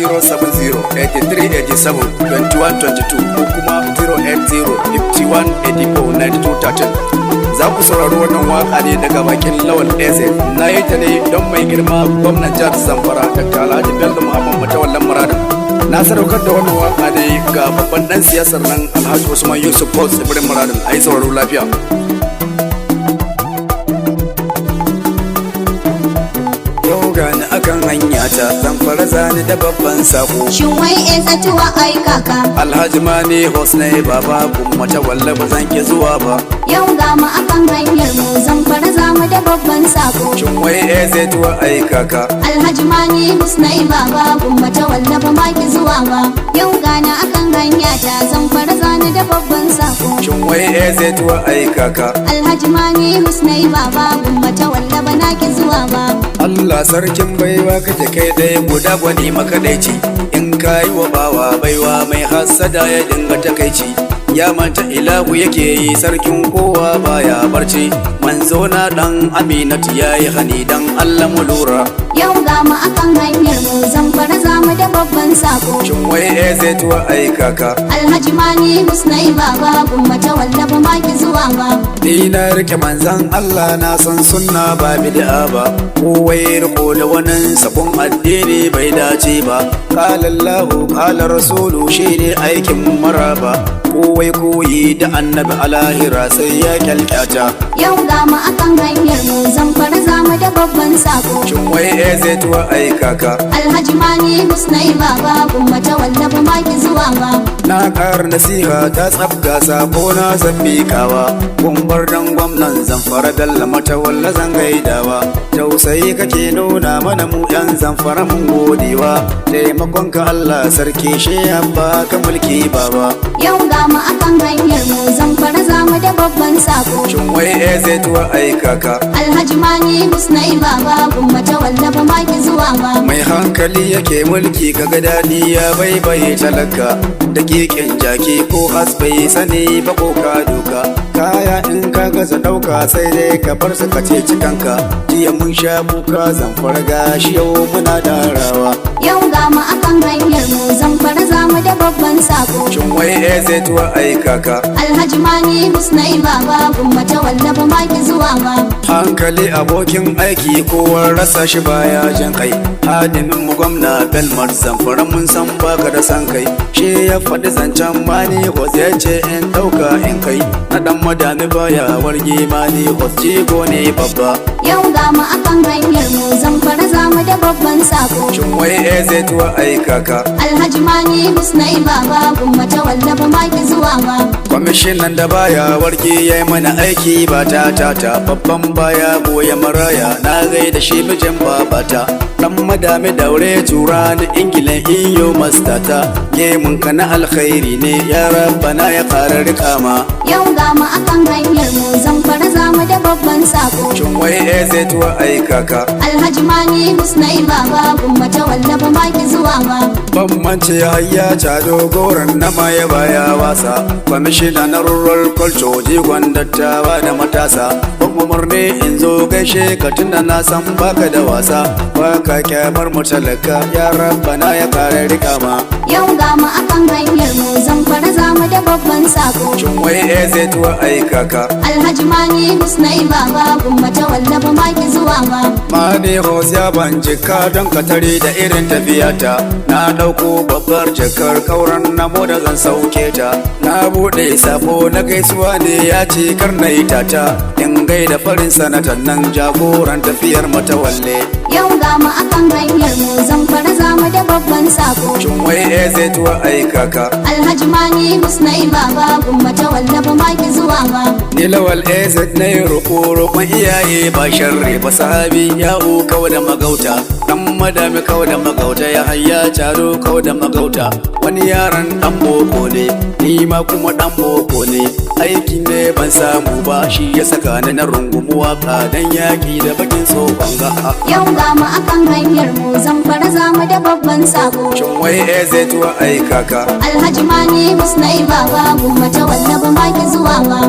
070-8387-2122 ko kuma 080-51-84-9213. Za ku saurari wannan waka ne daga bakin Lawal Eze. Na yi ta ne don mai girma gwamnan jihar Zamfara Dr. Alhaji Bello Muhammad Matawallan Muradin. Na sadaukar da wannan waka ne ga babban dan siyasar nan Alhaji Usman Yusuf Paul Tsibirin Muradin. A yi sauraro lafiya. Gani akan hanya ta Zamfara zani da babban sako. Shin wai tuwa ai kaka Alhaji Mani Hosnai baba kuma ta walla ba zan ki zuwa ba. Yau ga mu akan hanyar mu Zamfara zamu da babban sako. Shin wai tuwa ai kaka Alhaji Mani Hosnai baba kuma ta walla ba ma ki zuwa ba. Yau gani akan hanya ta Zamfara zani da babban sako. Shin wai tuwa ai kaka Alhaji Mani Hosnai baba kuma ta walla ba na ki zuwa ba. Allah sarkin baiwa kake kai ɗaya guda gwani makadaici. In ka yi wa bawa baiwa mai hassada ya dinga takaici. Ya manta ilahu yake yi sarkin kowa baya barci. Manzo na dan Aminatu yayi hani dan Allah mu lura. Yau ga mu akan hanyar mu Zamfara zamu da babban sako. Shin wai tuwa ai kaka Alhaji Mani Hosnai baba kuma ta walla ba ma ki zuwa ba. Ni na rike manzan Allah na san sunna ba bid'a ba. Kowai riko da wani sabon addini bai dace ba. Qala Allahu qala rasulu shine aikin maraba. Kowai koyi da annabi alahira sai ya kyalkyata. Yau ga mu akan hanyar mu Zamfara zamu da babban sako. Shin wai tuwa ai kaka Alhaji Mani Hosnai baba kuma ta walla ba ma ki zuwa ba. na kar nasiha ta tsabga sabo na zambikawa. Gumbar dan gwamnan Zamfara Bello Matawalla zan gaidawa. Tausayi kake nuna mana mu yan Zamfara mun godewa. Taimakon ka Allah sarki shi ba ka mulki baba. Yau ga mu akan hanyar mu Zamfara zamu da babban sako. Shin wai tuwa ai kaka Alhaji Mani Hosnai baba kuma ta walla ba ma ki zuwa ba. mai hankali yake mulki kaga dadi ya baibaye talaka. Dakikin jaki ko hasbai sani ba ko ka doka. Kaya in ka gaza dauka sai dai ka bar su ka ce cikanka. Jiya mun sha kuka Zamfara gashi yau muna darawa. Yau ga mu akan hanyar mu Zamfara zamu da babban sako. Shin wai tuwa ai kaka Alhaji Mani Hosnai baba kuma ta walla ba ma ki zuwa ba. hankali abokin aiki kowar rasa shi baya jin kai. Hadimin mu gwamna Belmar Zamfara mun san baka da san kai. Shi ya faɗi zancen Mani Hos ya ce in ɗauka in kai. Na dan madami baya warge Mani Hos jigo ne babba. Yau ga mu akan hanyar mu Zamfara zamu da babban sako. Shin wai tuwa ai kaka Alhaji Mani Hosnai baba kuma ta walla ba ma ki zuwa ba. kwamishinan da baya warge yayi mana aiki ba ta babban baya goya maraya na gaida shi mijin babata. Dan madami daure tura ni Ingila iyo mastata. Gemun ka na alkhairi ne ya rabbana ya ƙara rikama. Yau ga mu akan hanyar mu Zamfara zamu da babban sako. Shin wai tuwa ai kaka Alhaji Mani Hosnai baba kuma ta walla ba ma ki zuwa ba. ban mance hayya ta dogoran na maye baya wasa. Kwamishina na rural culture jigon dattawa da matasa. Ban umarni in zo gaishe ka tunda na san baka da wasa. Baka kyamar mu talaka ya rabbana ya kare rikama. Yau ga mu akan hanyar mu Zamfara zamu da babban sako. Shin wai tuwa ai kaka Alhaji Mani Hosnai baba kuma ta walla ba ma ki zuwa ba. Mani Hos ya ban jika don ka tare da irin tafiyata. Na ɗauko babbar jakar kauran namo da zan sauke ta. Na buɗe sabo na gaisuwa ne ya ce kar na yi tata. In gaida farin sanatan nan jagoran tafiyar Matawalle. Yau ga mu akan hanyar mu Zamfara zamu da babban sako. Shin wai tuwa ai kaka Alhaji Mani Hosnai baba kuma ta walla ba ma ki zuwa ba. Ni Lawal na yi roƙon iyaye ba sharri ba sahabi ya kau da magauta. Dan madami kau da magauta ya hayya caro kau da magauta. Wani yaran dan boko ne ni ma kuma dan boko ne. Aiki ne ban samu ba shi ya saka ni na rungumi waka dan yaki da bakin tsohon ga. Yau ga mu akan hanyar mu Zamfara zamu da babban sako. Shin wai tuwa ai kaka Alhaji Mani Hosnai baba kuma ta walla ba ma ki zuwa ba.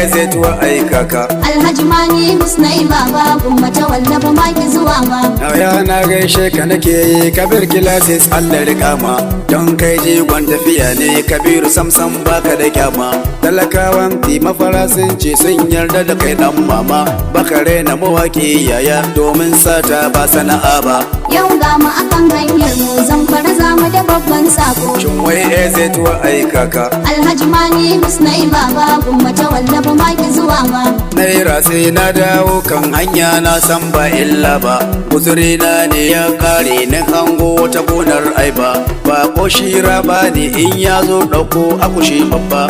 AZ wa aikaka. Alhaji Mani Husnai baba gumma ta wallafa maki zuwa ma. Ya na gaishe ka nake yi Kabir Kilasis Allah rika ma. Don kai jigon tafiya ne Kabiru samsam baka da kyama. Talakawan ti mafara sun ce sun yarda da kai dan mama. Baka rena mawaki yaya domin sata ba sana'a ba. Yau ga mu akan hanyar mu Zamfara za mu da babban sako. Shin wai AZ wa aikaka. Alhaji Mani Husnai baba gumma ta wallafa maki zuwa ma. Naira sai na dawo kan hanya na san ba illa ba. Guzuri na ne ya kare na hango wata gonar aiba. Ba ko shira ba ne in ya zo ɗauko akushi babba.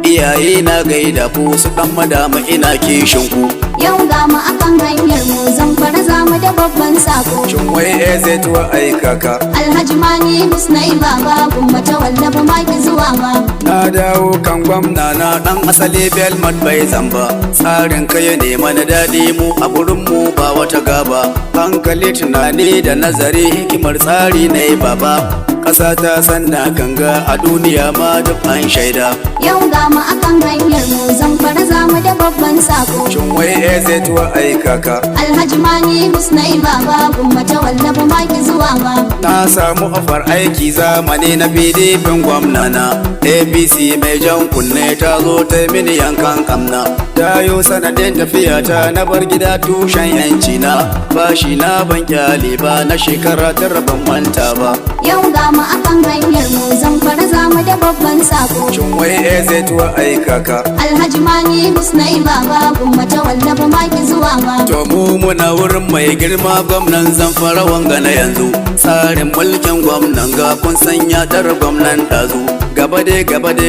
Iyaye na gaida ku su dan madama ina kishin ku. Yau ga mu akan hanyar mu Zamfara za mu da babban sako. Shin wai AZ wa aikaka. Alhaji Mani Husnai baba gumma ta wallafa maki zuwa ma. Na dawo kan gwamna na dan asali Belmont bai zamba. Tsarin kai ne mana daɗi mu a gurin mu ba wata gaba. Hankali tunani da nazari hikimar tsari na baba. Ƙasa ta sanna ganga a duniya ma duk an shaida. Yau ga mu akan hanyar mu Zamfara za mu da babban sako. Shin wai AZ wa aikaka. Alhaji Mani Husnai baba gumma ta wallafa maki zuwa ma. Na samu ofar aiki zamani na PDP gwamna na. APC mai jan kunne ta zo ta mini yankan kamna. Ta yo sanadin tafiya ta na bar gida tushen yanci na. Bashi na ban kyale ba na shekara tara ban manta ba. Yau ga mu akan hanyar mu Zamfara za mu da babban sako. Shin wai AZ wa aikaka. Alhaji Mani Husnai baba gumma ta wallafa maki zuwa ma. To mu muna wurin mai girma gwamnan Zamfara wanga na yanzu. Tsarin mulkin gwamnan ga kun sanya dar gwamnan dazu. Gaba dai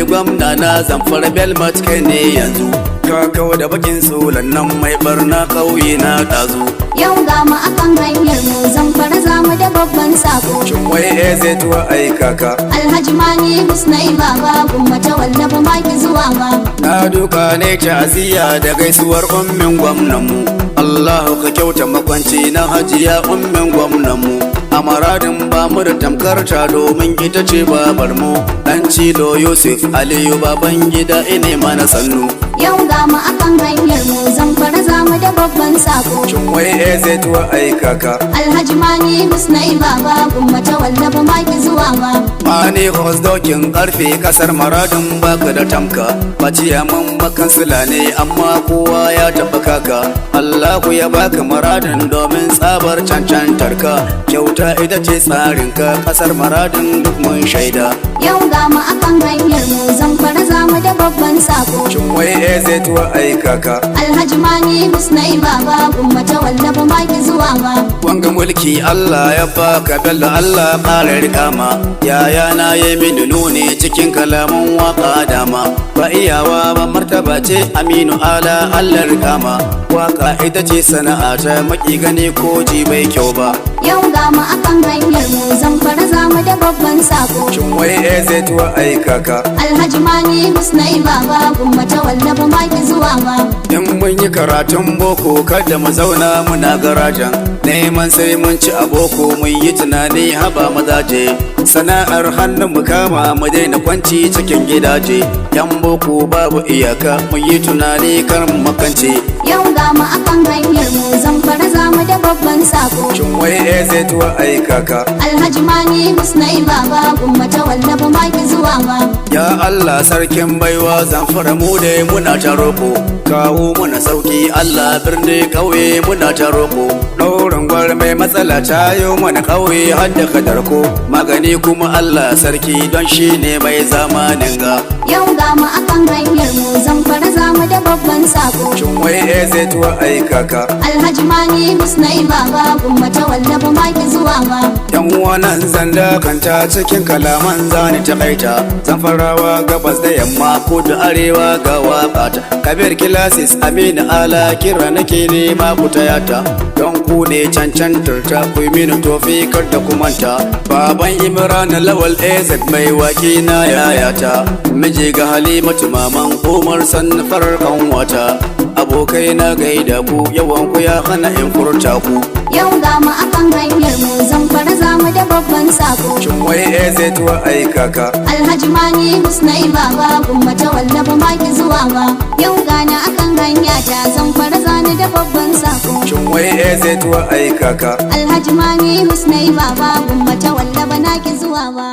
gwamna na Zamfara Belmont kai ne yanzu. Ka kawo da bakin sulan nan mai barna kauye na dazu. Yau ga mu akan hanyar mu Zamfara za mu da babban sako. Shin wai AZ wa aikaka. Alhaji Mani Husnai baba gumma ta wallafa maki zuwa ma. Na duka ne ta'aziyya da gaisuwar ummin gwamnan mu. Allahu ka kyauta makwanci na hajiya ummin gwamnan mu. A maradin ba mu da tamkar ta domin ita ce babar mu. Dan Cilo Yusuf Aliyu baban gida ine mana sannu. Yau ga mu akan hanyar mu Zamfara za mu da babban sako. Shin wai AZ wa aikaka. Alhaji Mani Husnai baba gumma ta wallafa maki zuwa ma. Mani hos dokin karfe kasar maradin baka da tamka. Baciya man bakan sula ne amma kowa ya taba kaka. Allahu ya baka maradin domin tsabar cancantar ka. Kyauta ita ce tsarinka kasar maradin duk mun shaida. Yau ga mu akan hanyar mu Zamfara za mu da babban sako. Shin wai AZ wa aikaka. Alhaji Mani Husnai baba gumma ta wallafa maki zuwa ma. Wanga mulki Allah ya baka bello Allah ƙara rikama. Yaya na yi mini nuni cikin kalaman waka dama. Ba iyawa ba martaba ce Aminu Ala Allah rikama. Waka ita ce sana'a ta maki gani ko ji bai kyau ba. Yau ga mu akan hanyar mu Zamfara za mu da babban sako. Shin wai AZ wa aikaka. Alhaji Mani Husnai baba gumma ta wallafa maki zuwa ma. In mun yi karatun boko kada mu zauna muna garajan. Neman sai mun ci a boko mun yi tunani haba mazaje. Sana'ar hannun mu kama mu daina kwanci cikin gidaje. Yan boko babu iyaka mun yi tunani kar mu makance. Yau ga mu akan hanyar mu Zamfara za mu da babban sako. Shin wai AZ wa aikaka. Alhaji Mani Husnai baba gumma ta wallafa maki zuwa ma. Ya Allah sarkin baiwa Zamfara mu dai muna ta roko. Kawo muna sauki Allah birni kauye muna ta roko. Ɗaurin gwar mai matsala ta yi mana kauye har da kadarko. Magani kuma Allah sarki don shi ne mai zamanin ga. Yau ga mu akan hanyar mu Zamfara za mu da babban sako. Shin wai AZ wa aikaka. Alhaji Mani Husnai baba gumma ta wallafa maki zuwa ma. Yan wannan zanda kanta cikin kalaman zani ta kaita. Zamfarawa gabas da yamma kudu arewa ga wakata. Kabir Kilasis Aminu Ala kira nake nema ku tayata. Don ku ne cancantar ta ku mini tofi kar da kumanta. Baban Imran Lawal AZ mai waki na yayata. Miji ga Halimatu maman Umar Sannafar kanwata. Abokai na gaida ku yawan ku ya hana in furta ku. Yau ga mu akan hanyar mu Zamfara za mu da babban sako. Shin wai eze tuwa aikaka. Alhaji Mani Husnai baba gumma ta wallafa maki zuwa ba. Yau gana akan hanya ta zan fara zani da babban sako. Shin wai eze tuwa aikaka. Alhaji Mani Husnai baba gumma ta wallafa naki zuwa ba.